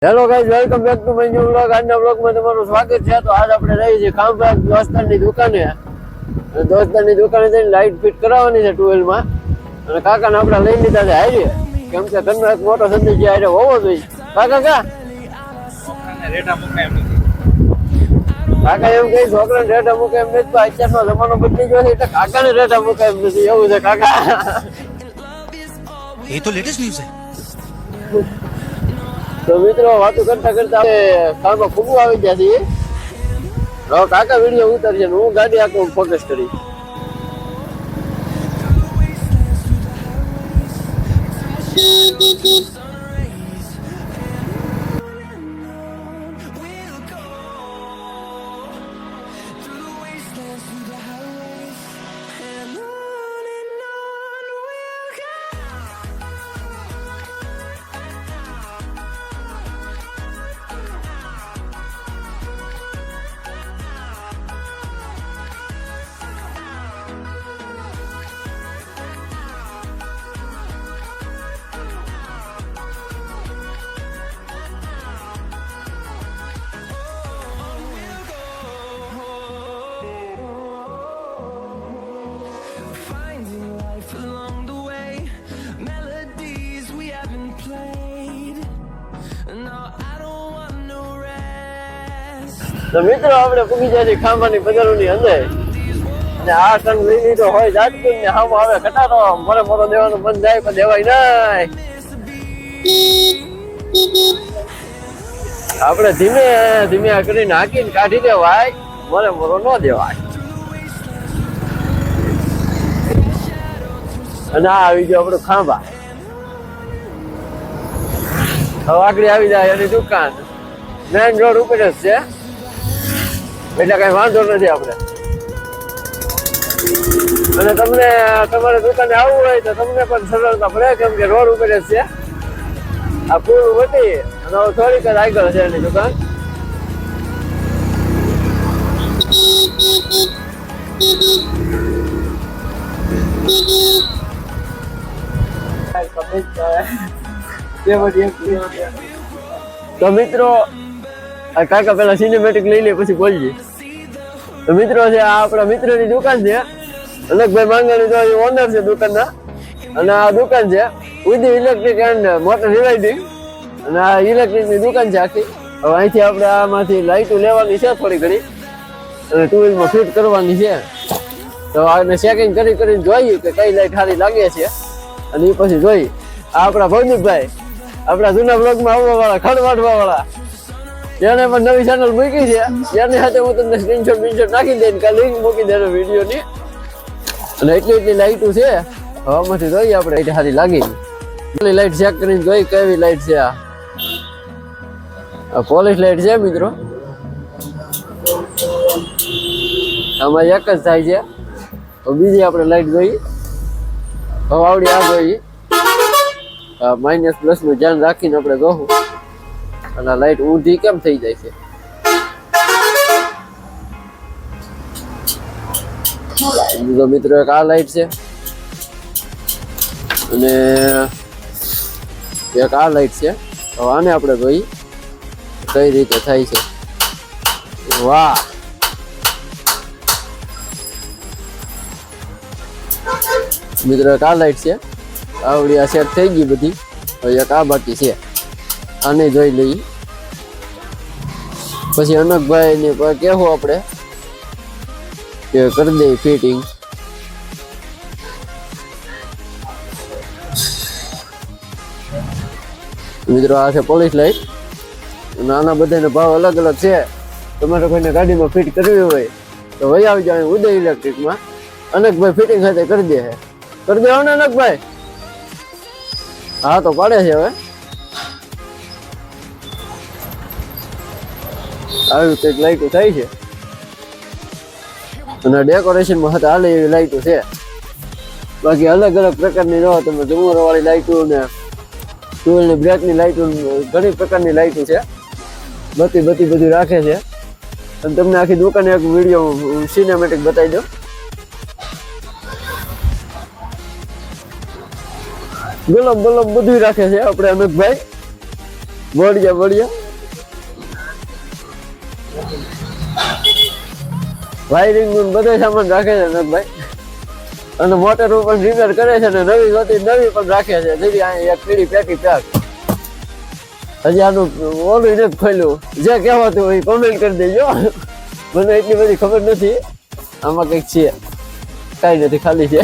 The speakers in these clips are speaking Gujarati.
Hello guys, welcome back to my new vlog. આજના વ્લોગમાં તમારું સ્વાગત છે. તો આજ આપણે રહી છીએ ખાંભા દોસ્તારની દુકાને. દોસ્તારની દુકાને જઈને લાઇટ ફિટ કરાવવાની છે ટ્યુબવેલમાં. અને કાકાને આપણે લઈ લીધા છે હારી, કેમ કે ઘરનો એક મોટો સંદેશ હારે હોવો જોઈએ. કાકા કાકા એમ કહે છોકરાને રેટા મૂકે એમ નથી, તો અત્યારનો જમાનો બદલી ગયો છે એટલે કાકાને રેટા મૂકે એમ નથી, એવું છે કાકા. ये तो लेटेस्ट न्यूज़ है। તો મિત્રો વાતો કરતા કરતા કારમાં ફૂગવું આવી ગયા છીએ. હવે કાકા વિડીયો ઉતારશે ને હું ગાડી આખું ફોકસ કરી. Along the way, melodies we haven't played. No, I don't want no rest. તો મિત્રો આપણે પૂગી જાય ખાંભાની પદરોની અંદર, અને આ ટન લઈ લીધો હોય જાતકું ને હામ આવે ખટારો મોરે મોરો દેવાનું બંધ જાય પણ દેવાય નહીં. આપણે ધીમે ધીમે કરીને હાકીને કાઢી દેવાય, મોરે મોરો ન દેવાય. અને આ આવી ગયો આપણું ખાંભા. હવે આગળ આવી જાય એની દુકાન મેઇન રોડ ઉપર જ છે એટલે કઈ વાંધો નથી આપણે. અને તમને તમારે દુકાને આવવું હોય તો તમને પણ સરળતા પડે, કેમ કે રોડ ઉપર જ છે. આ પૂરું વટી અને હવે થોડીક જ આગળ છે એની દુકાન. તો મિત્રો કાકા પેલા સિનેમેટિક લઈ લે પછી બોલજે. તો મિત્રો છે આ આપણા મિત્રની દુકાન છે, અલગભાઈ માંગાણી તો ઓનર છે દુકાનના. અને આ દુકાન છે ઉદી ઇલેક્ટ્રિક એન્ડ મોટર રિવાઇડિંગ, અને આ ઇલેક્ટ્રિકની દુકાન છે આખી. હવે અહીંથી આપણે આમાંથી લાઇટો લેવાની છે થોડી ઘણી, અને ટુ-વ્હીલમાં ફિટ કરવાની છે. તો આને ચેકિંગ કરીને જોઈએ કે કઈ લાઇટ સારી લાગે છે, અને એ પછી જોઈ. આ આપણા ભૌતિકભાઈ, આપણા જૂના બ્લોગમાં આવવા વાળા, ખડ વાટવા વાળા, એને પણ નવી ચેનલ મૂકી છે. એની સાથે હું તમને સ્ક્રીનશોટ નાખી દઈને કાલે લિંક મૂકી દેનો વિડીયોની. અને એટલી લાઇટો છે, હવામાંથી જોઈએ આપણે લાઇટ સારી લાગી. એટલી લાઇટ ચેક કરીને જોઈ કેવી લાઇટ છે. આ પોલિશ લાઇટ છે મિત્રો, આમાં એક જ થાય છે. તો બીજી આપણે લાઇટ જોઈએ, હવે આવડી આ જોઈએ. માઇનસ પ્લસ નું ધ્યાન રાખીને આપણે જોવું. અને લાઈટ ઊંધી કેમ થઈ જાય છે. બીજો મિત્રો એક આ લાઈટ છે, અને એક આ લાઈટ છે. તો આને આપણે જોઈએ કઈ રીતે થાય છે. વાહ, મિત્રો એક આ લાઈટ છે, આવડી આ સેટ થઈ ગઈ બધી. હવે એક આ બાકી છે, આને જોઈ લઈએ. પછી અનકભાઈ ને કહેવું આપણે કે કરી દે ફિટિંગ. મિત્રો આ છે પોલિશ લાઈટ, અને આના બધાનો ભાવ અલગ અલગ છે. તમારે કોઈને ગાડીમાં ફિટ કરવી હોય તો વહી આવી જાય ઉદય ઇલેક્ટ્રિકમાં. અનકભાઈ ફિટિંગ સાથે કરી દે છે. કરી દેવો ને અનકભાઈ? હા તો પાડે છે. હવે આવી કંઈક લાઈટો થાય છે, અને ડેકોરેશનમાં હતા હાલે એવી લાઈટો છે. બાકી અલગ અલગ પ્રકારની જો તમે ઝુમર વાળી લાઈટો ને ટુલ ની બ્રેકની લાઈટો, ઘણી પ્રકારની લાઈટો છે. બધું રાખે છે. અને તમને આખી દુકાને એક વિડીયો સિનેમેટિક બતાવી દો. ગલમ બલમ બધું રાખે છે આપણે અમિતભાઈ. બળિયા વાયરિંગ નું બધો સામાન રાખે છે નંદભાઈ અને મોટર ઉપર રિપેર કરે છે ને નવી પણ રાખે છે જેથી અહીંયા એક પીડી પેકી પેક હજી આનું ઓલું નથી ખોલ્યું જે કહેવાતું હોય કોમેન્ટ કરી દેજો મને એટલી બધી ખબર નથી આમાં કંઈક છે કાંઈ નથી ખાલી છે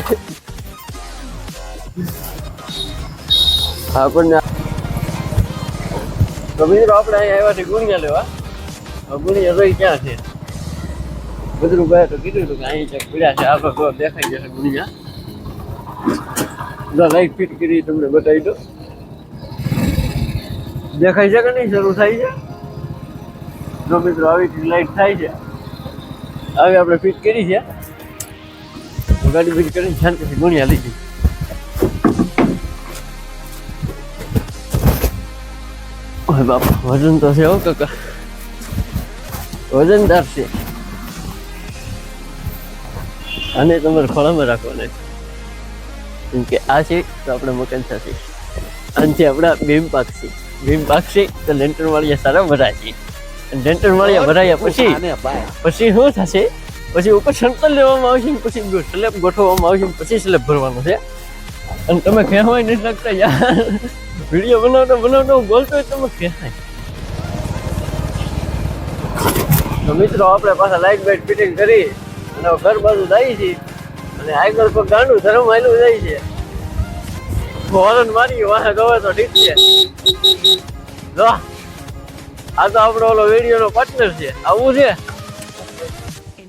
આપણને તો મિત્રો આપણે અહીંયા આવ્યા છે ગુણિયા લેવા ગુણિયા રોઈ ક્યાં છે બધું ભાઈ તો કીધું હતું કે અહીં ચેક પડ્યા છે આપણે દેખાઈ જશે ગુણિયા લાઈટ ફિટ કરી તમને બતાવી દો દેખાય છે કે નહીં શરૂ થાય છે જો મિત્રો આવી લાઈટ થાય છે આવી આપણે ફિટ કરી છે ગાડી ફિટ કરીને શાંતિથી ગુણિયા લીધી બાપા વજન તો છે હો કાકા વજનદાર છે આને તમારે ખોળામાં રાખવાના કેમ કે આ છે તો આપણે મકાન થશે આનાથી આપણા બીમ પાકશે તો લેન્ટર વાળિયા સારા ભરાશે લેન્ટર વાળિયા ભરાયા પછી શું થશે પછી ઉપર સંતલ લેવામાં આવશે ને પછી સ્લેબ ગોઠવવામાં આવશે ને પછી સ્લેબ ભરવાનો છે અને તમે કહેવાય નથી લાગતા યાર વિડીયો બનાવતો બોલતો હોય તમે કહેવાય તો મિત્રો આપણે પાછા લાઈટ બાઈટ ફિટિંગ કરી અને ઘર બાજુ જાય છે અને આગળ કોઈ ગાંડું ધર્મ હાલું જાય છે હોરન મારી વાહ ગવે તો ઠીક છે જો આ તો આપણો ઓલો વિડીયો નો પાર્ટનર છે આવું છે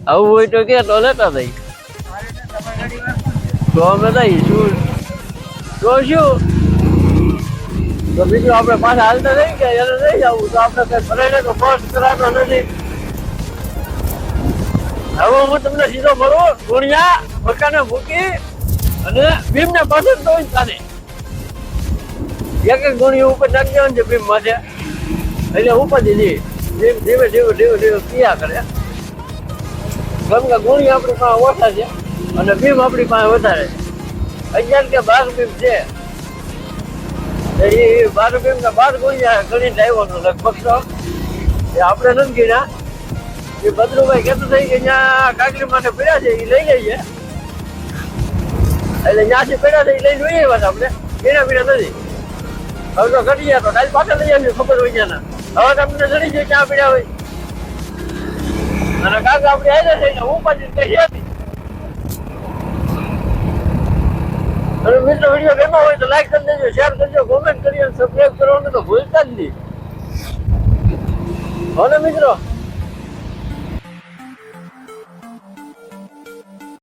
આવું હોય તો કે તો લેતા જઈ તો અમે જઈ શું તો બીજું આપણે પાછા હાલતા નહીં કે એને નહીં જવું તો આપણે કઈ ભરાઈને તો ફર્સ્ટ કરાતો નથી હવે હું તમને સીધો મળું ગુણિયા મકાને મૂકી અને ભીમને પાછળ તો તાને એક ગુણિયા ઉપર નાખી દેવાનું છે ભીમ માથે એટલે ઉપર દીધી ભીમ ધીમે પિયા કરે કેમ કે ગુણિયા આપણી પાસે ઓછા છે અને ભીમ આપણી પાસે વધારે 11 કે 12 ભીમ છે એ 12 ભીમ કે 12 ગુણિયા ગણી લાવ્યો લગભગ તો એ આપણે નથી ગણ્યા એ ભદ્રુભાઈ કહેતું થઈ કે ત્યાં કાકરી માટે પડ્યા છે એ લઈ લઈએ એટલે ત્યાંથી પડ્યા છે એ લઈ જોઈએ વાત આપણે પીણા નથી હવે તો ઘટી ગયા તો કાલે પાછા લઈ આવીએ ખબર હોય ત્યાંના હવે તમને જડી જાય ક્યાં પડ્યા હોય અને કાકા આપણે આવ્યા છે હું પાછી કહી હતી અને મિત્રો વિડીયો ગમ્યો હોય તો લાઈક કરી દેજો શેર કરજો કોમેન્ટ કરી અને સબસ્ક્રાઈબ કરવાનું તો ભૂલતા જ નહીં. હો ને મિત્રો.